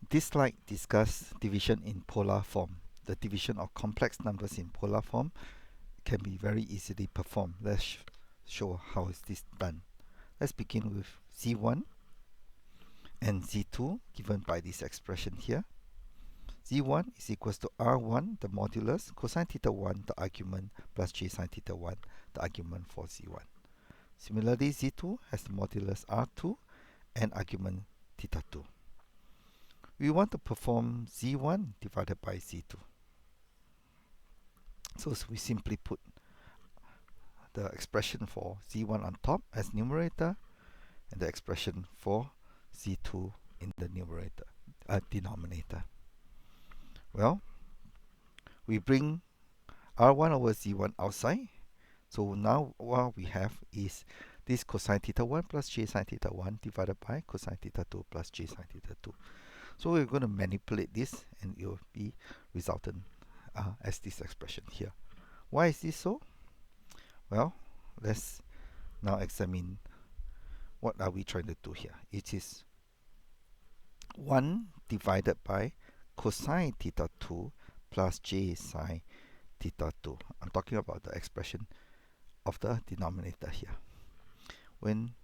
This slide discusses division in polar form. The division of complex numbers in polar form can be very easily performed. Let's show how is this done. Let's begin with Z1 and Z2 given by this expression here. Z1 is equals to R1, the modulus, cosine theta 1, the argument, plus J sine theta 1, the argument for Z1. Similarly, Z2 has the modulus R2 and argument theta 2. We want to perform Z1 divided by Z2. So we simply put the expression for Z1 on top as numerator and the expression for Z2 in the denominator. Well, we bring R1 over Z1 outside. So now what we have is this cosine theta 1 plus J sine theta 1 divided by cosine theta 2 plus J sine theta 2. So we're going to manipulate this and it will be resultant as this expression here. Why is this so? Well, let's now examine what are we trying to do here. It is 1 divided by cosine theta 2 plus J sine theta 2. I'm talking about the expression of the denominator here. When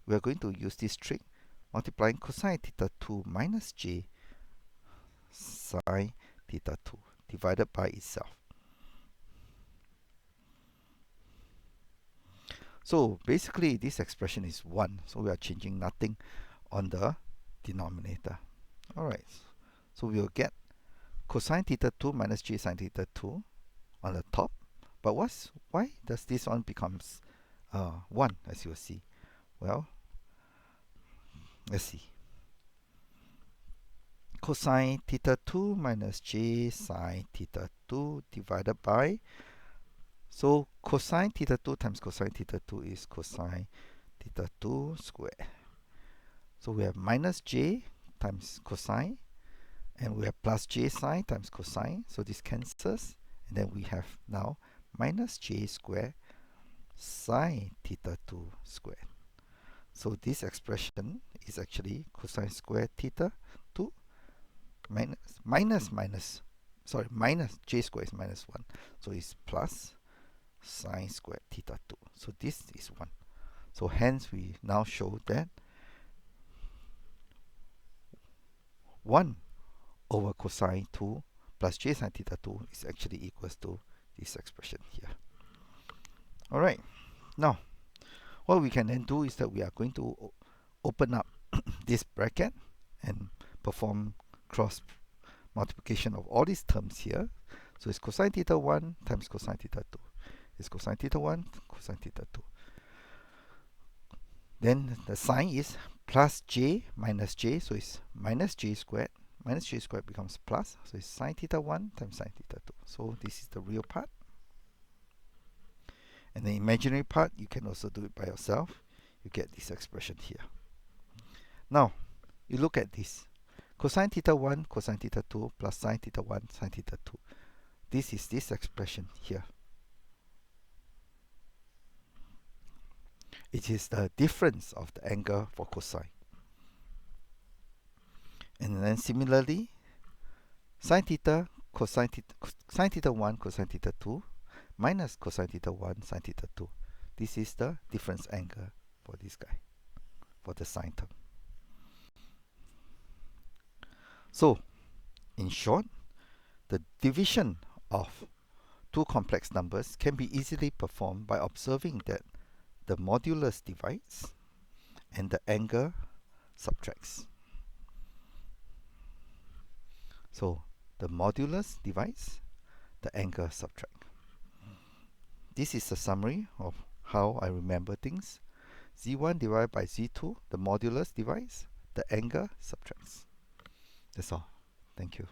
we are going to use this trick, multiplying cosine theta 2 minus J sine theta 2 divided by itself. So basically this expression is 1, so we are changing nothing on the denominator. Alright, so we will get cosine theta 2 minus J sine theta 2 on the top. But why does this one becomes 1, as you will see? Well, let's see. Cosine theta 2 minus J sine theta 2 divided by, so cosine theta 2 times cosine theta 2 is cosine theta 2 squared. So we have minus J times cosine, and we have plus J sine times cosine, so this cancels, and then we have now minus J squared sine theta 2 squared. So this expression is actually cosine squared theta 2 minus J squared is minus 1. So it's plus sine squared theta 2. So this is 1. So hence we now show that 1 over cosine 2 plus J sine theta 2 is actually equals to this expression here. Alright, now what we can then do is that we are going to open up this bracket and perform cross multiplication of all these terms here. So it's cosine theta 1 times cosine theta 2. It's cosine theta 1, cosine theta 2. Then the sign is plus J minus J, so it's minus J squared. Minus J squared becomes plus, so it's sine theta 1 times sine theta 2. So this is the real part. And the imaginary part, you can also do it by yourself. You get this expression here. Now, you look at this. Cosine theta 1, cosine theta 2 plus sine theta 1, sine theta 2. This is this expression here. It is the difference of the angle for cosine. And then similarly, sine theta 1, cosine theta 2 minus cosine theta 1, sine theta 2. This is the difference angle for this guy, for the sine term. So, in short, the division of two complex numbers can be easily performed by observing that the modulus divides and the angle subtracts. So, the modulus divides, the angle subtracts. This is a summary of how I remember things. Z1 divided by Z2, the modulus divides, the angle subtracts. That's all. Thank you.